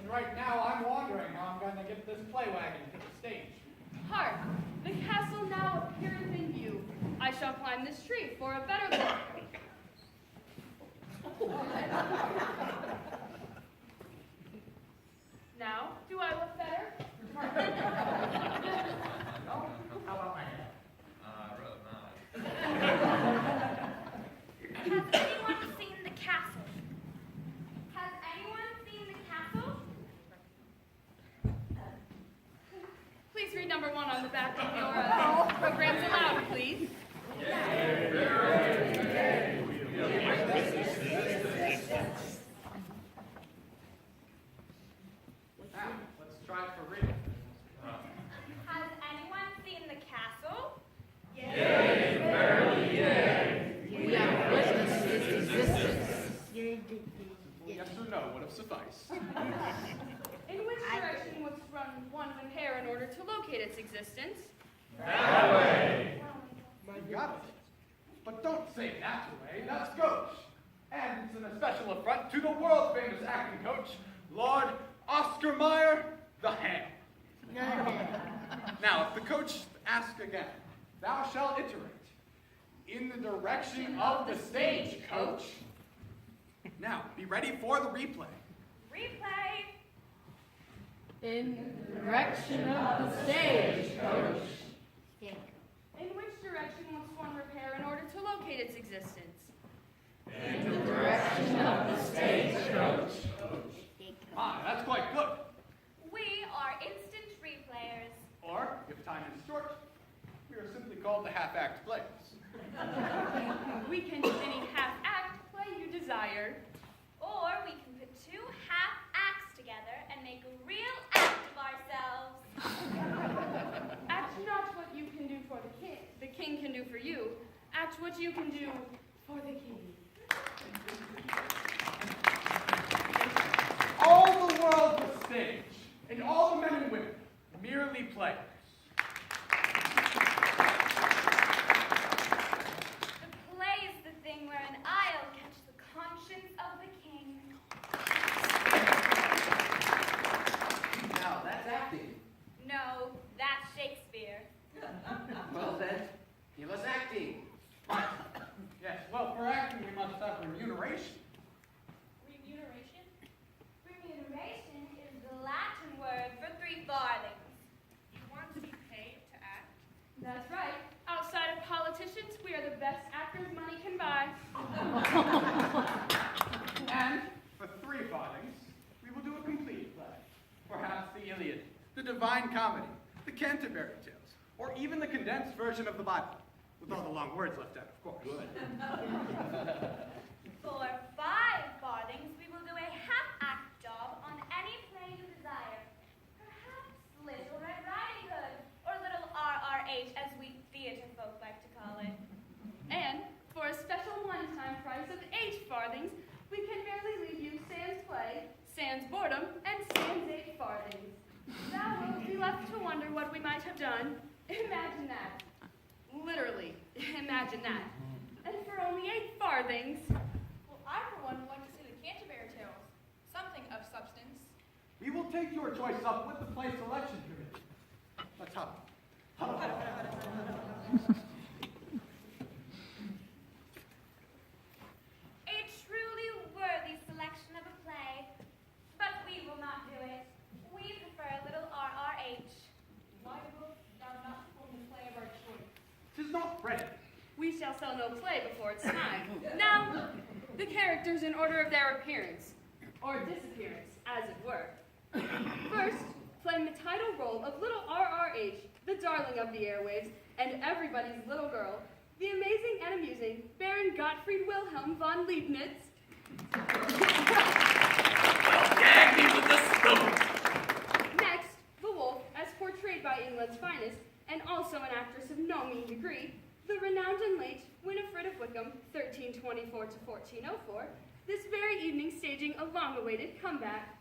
right now I'm wondering how I'm going to get this play wagon to the stage. Hark! The castle now appeareth in view. I shall climb this tree for a better look. Now, do I look better? No? How about my head? Rather not. Has anyone seen the castle? Has anyone seen the castle? Please read number 1 on the back of your programs aloud, please. Now, let's try it for real. Has anyone seen the castle? Yea, verily, yea. We have witnessed its existence. Yes or no would have sufficed. In which direction must one repair in order to locate its existence? That way. You got it. But don't say it that way. That's gauche. And it's an especial affront to the world-famous acting coach, Lord Oscar Mayer, the Ham. Now, if the coach asks again, thou shalt iterate. In the direction of the stage, coach. Now, be ready for the replay. Replay. In the direction of the stage, coach. In which direction must one repair in order to locate its existence? In the direction of the stage, coach. Ah, that's quite good. We are instant replayers. Or, if time is short, we are simply called the half-act players. We can do any half-act play you desire. Or we can put two half acts together and make a real act of ourselves. Act not what you can do for the king can do for you. Act what you can do for the king. All the world was stage, and all the men and women merely players. The play is the thing wherein I'll catch the conscience of the king. Now, that's acting. No, that's Shakespeare. Well then, give us acting. Yes, well, for acting we must have remuneration. Remuneration? Remuneration is the Latin word for 3 farthings. You want to be paid to act? That's right. Outside of politicians, we are the best actors money can buy. And for 3 farthings, we will do a complete play. Perhaps the Iliad, the Divine Comedy, the Canterbury Tales, or even the condensed version of the Bible, with all the long words left out, of course. Good. For 5 farthings, we will do a half-act job on any play you desire. Perhaps Little Red Riding Hood, or Little RRH, as we theater folk like to call it. And for a special one-time price of 8 farthings, we can merely leave you sans play, sans boredom, and sans 8 farthings. Thou wilt be left to wonder what we might have done. Imagine that. Literally, imagine that. And for only 8 farthings. Well, I, for one, would like to see the Canterbury Tales. Something of substance. We will take your choice up with the play selection committee. Let's hop. A truly worthy selection of a play, but we will not do it. We prefer Little RRH. Why wilt thou not form the play of our choice? 'Tis not ready. We shall sell no play before its time. Now, the characters in order of their appearance, or disappearance, as it were. First, playing the title role of Little RRH, the darling of the airwaves, and everybody's little girl, the amazing and amusing Baron Gottfried Wilhelm von Leibniz. Gag me with the spoon! Next, the wolf, as portrayed by England's finest, and also an actress of no mean degree, the renowned and late Winifred of Wickham, 1324 to 1404, this very evening staging a long-awaited comeback.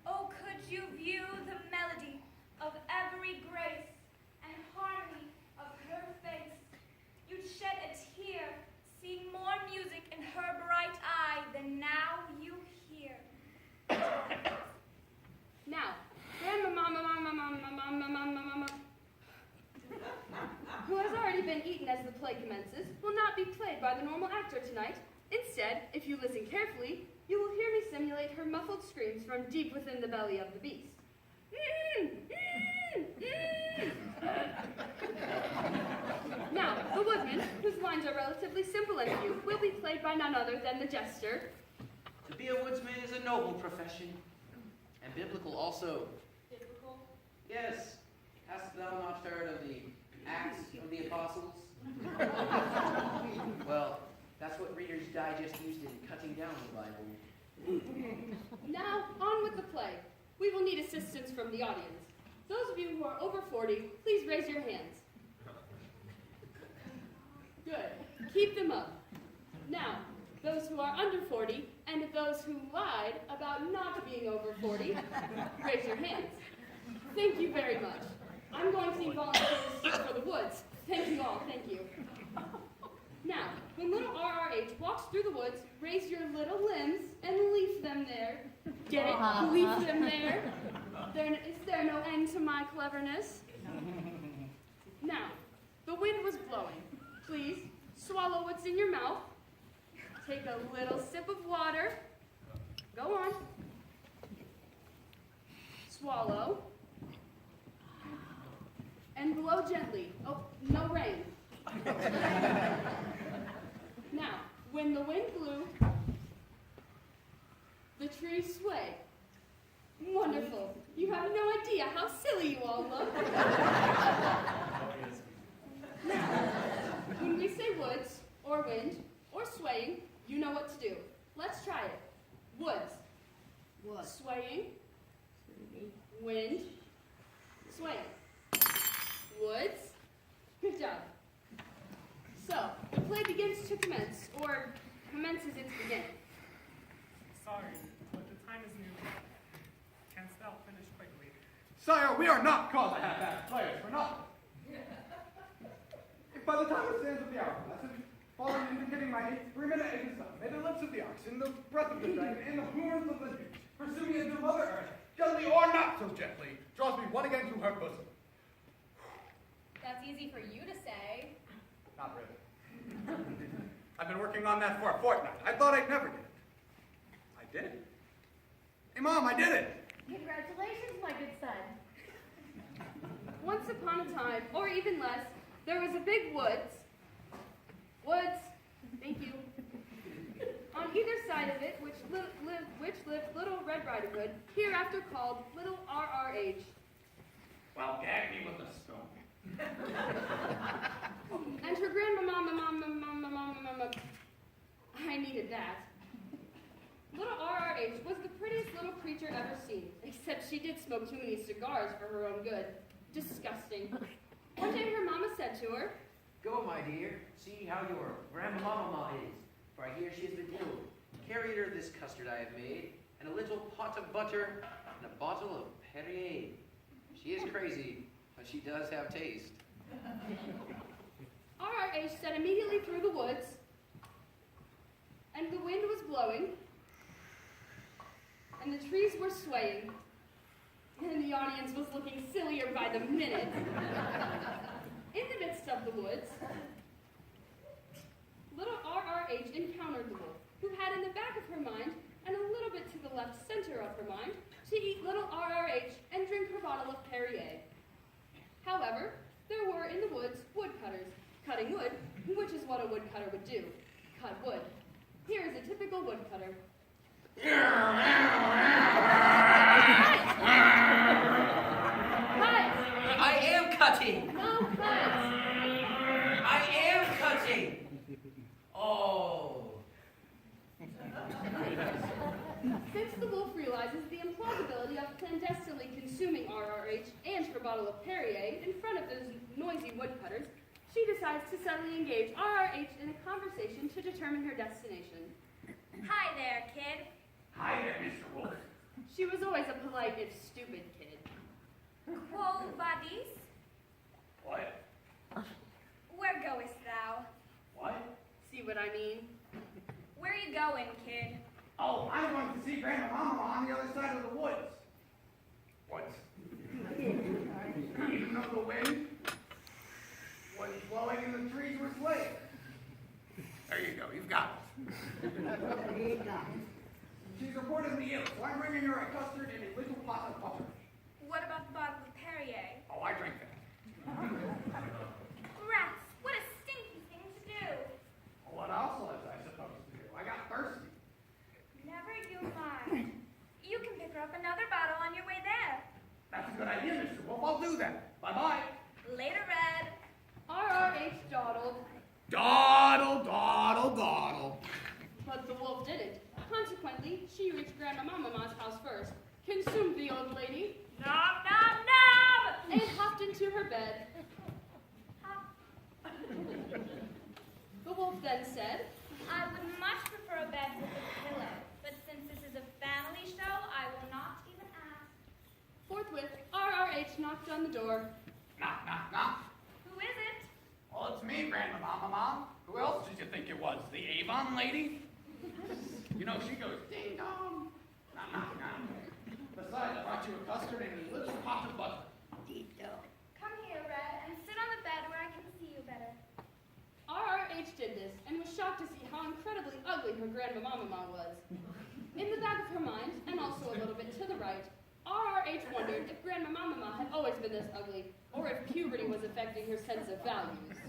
Oh, could you view the melody of every grace and harmony of her face, you'd shed a tear, seeing more music in her bright eye than now you hear. tonight. Instead, if you listen carefully, you will hear me simulate her muffled screams from deep within the belly of the beast. Now, the woodman, whose lines are relatively simple and few, will be played by none other than the jester. To be a woodsman is a noble profession, and biblical also. Biblical? Yes, hast thou not heard of the Acts of the Apostles? Well, that's what Reader's Digest used in cutting down the Bible. Now, on with the play. We will need assistance from the audience. Those of you who are over 40, please raise your hands. Good. Keep them up. Now, those who are under 40, and those who lied about not being over 40, raise your hands. Thank you very much. I'm going to need volunteers for the woods. Thank you all, thank you. Now, when little RRH walks through the woods, raise your little limbs and leaf them there. Get it? Leaf them there. Is there no end to my cleverness? Now, the wind was blowing. Please, swallow what's in your mouth. Take a little sip of water. Go on. Swallow. And blow gently. Oh, no rain. Now, when the wind blew, the trees sway. Wonderful. You have no idea how silly you all look. Now, when we say woods, or wind, or swaying, you know what to do. Let's try it. Woods. What? Swaying. Wind. Swaying. Woods. Good job. So, the play begins to commence, or commences its beginning. Sorry, but the time is near. Canst thou finish quickly? Sire, we are not called the half-assed players for nothing. If by the time it stands with the hourglass, and falling indicating my 3-minute age of sun, may the lips of the oxen, the breath of the dragon, and the horns of the newt pursue me into Mother Earth, gently or not so gently, draws me one again to her bosom. That's easy for you to say. Not really. I've been working on that for a fortnight. I thought I'd never get it. I did it. Hey, Mom, I did it. Congratulations, my good son. Once upon a time, or even less, there was a big woods. Woods. Thank you. On either side of it, which lived Little Red Riding Hood, hereafter called Little RRH. Well, gag me with a spoon. And her grandmama, I needed that. Little RRH was the prettiest little creature ever seen, except she did smoke too many cigars for her own good. Disgusting. One day her mama said to her, Go, my dear, see how your grandmamma is, for I hear she has been ill. Carry her this custard I have made, and a little pot of butter, and a bottle of Perrier. She is crazy, but she does have taste. RRH set immediately through the woods, and the wind was blowing, and the trees were swaying, and the audience was looking sillier by the minute. In the midst of the woods, little RRH encountered the wolf, who had in the back of her mind, and a little bit to the left center of her mind, to eat little RRH and drink her bottle of Perrier. However, there were in the woods woodcutters, cutting wood, which is what a woodcutter would do, cut wood. Here is a typical woodcutter. Cut! I am cutting! No, cut! I am cutting! Oh. Since the wolf realizes the implausibility of clandestinely consuming RRH and her bottle of Perrier in front of those noisy woodcutters, she decides to suddenly engage RRH in a conversation to determine her destination. Hi there, kid. Hi there, Mr. Wolf. She was always a polite if stupid kid. Quo vadis? What? Where goest thou? What? See what I mean? Where you going, kid? Oh, I'm going to see Grandmama on the other side of the woods. What? You know the wind was blowing and the trees were swaying. There you go. You've got it. She's reportedly ill, so I'm bringing her a custard in a little pot of butter. What about the bottle of Perrier? Oh, I drink that. Rats, what a stinky thing to do. What else was I supposed to do? I got thirsty. Never you mind. You can pick her up another bottle on your way there. That's a good idea, Mr. Wolf. I'll do that. Bye-bye. Later, Red. R.R.H. dawdled, Dawdle, dawdle, dawdle. but the wolf didn't. Consequently, she reached Grandmamama's house first, consumed the old lady, Nom, nom, nom! and hopped into her bed. The wolf then said, I would much prefer a bed with a pillow, but since this is a family show, I will not even ask. forthwith, R.R.H. knocked on the door. Knock, knock, knock. Who is it? Well, it's me, Grandmama. Who else did you think it was? The Avon lady? You know, she goes ding dong. Knock, knock, knock. Besides, I brought you a custard and a little pot of butter. Come here, Red, and sit on the bed where I can see you better. R.R.H. did this, and was shocked to see how incredibly ugly her Grandmamama was. In the back of her mind, and also a little bit to the right, R.R.H. wondered if Grandmamama had always been this ugly, or if puberty was affecting her sense of values.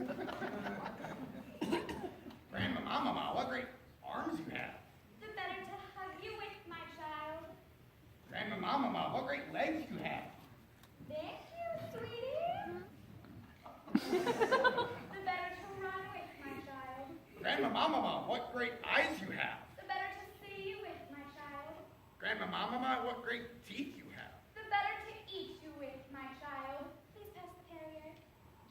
Grandmama, what great arms you have. The better to hug you with, my child. Grandmama, what great legs you have. Thank you, sweetie. The better to run with, my child. Grandmama, what great eyes you have. The better to see you with, my child. Grandmama, what great teeth you have. The better to eat you with, my child. Please pass the Perrier.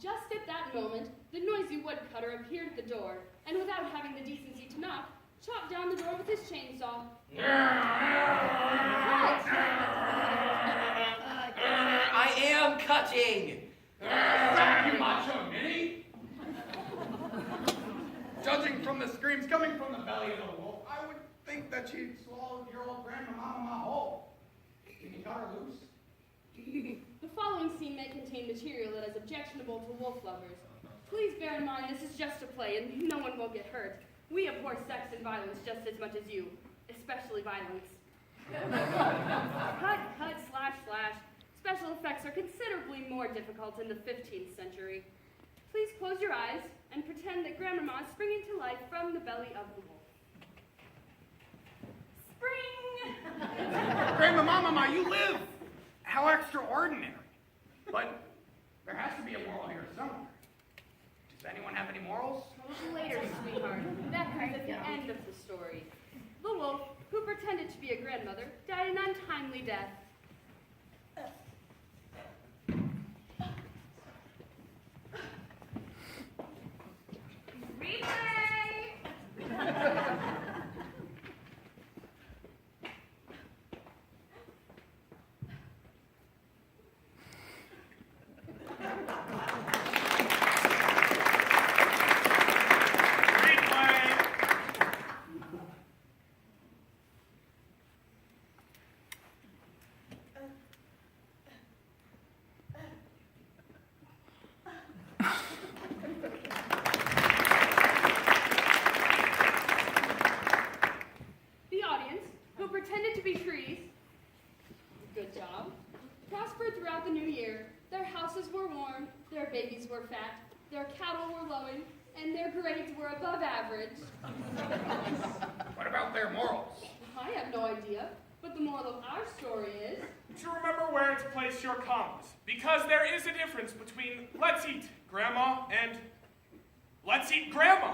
Just at that moment, the noisy woodcutter appeared at the door, and without having the decency to knock, chopped down the door with his chainsaw. I am cutting! Thank you, Macho Minnie. Judging from the screams coming from the belly of the wolf, I would think that she'd swallowed your old Grandmama whole. Can you cut her loose? The following scene may contain material that is objectionable to wolf lovers. Please bear in mind this is just a play and no one will get hurt. We abhor sex and violence just as much as you, especially violence. Cut, cut, slash, slash. Special effects are considerably more difficult in the 15th century. Please close your eyes and pretend that Grandmama is springing to life from the belly of the wolf. Spring! Grandmama, you live! How extraordinary. But there has to be a moral here somewhere. Does anyone have any morals? A little later, sweetheart. That comes at the end of the story. The wolf, who pretended to be a grandmother, died an untimely death. The audience, who pretended to be trees, good job, prospered throughout the new year. Their houses were warm, their babies were fat, their cattle were lowing, and their grades were above average. What about their morals? I have no idea, but the moral of our story is... To remember where to place your commas, because there is a difference between let's eat grandma and let's eat grandma.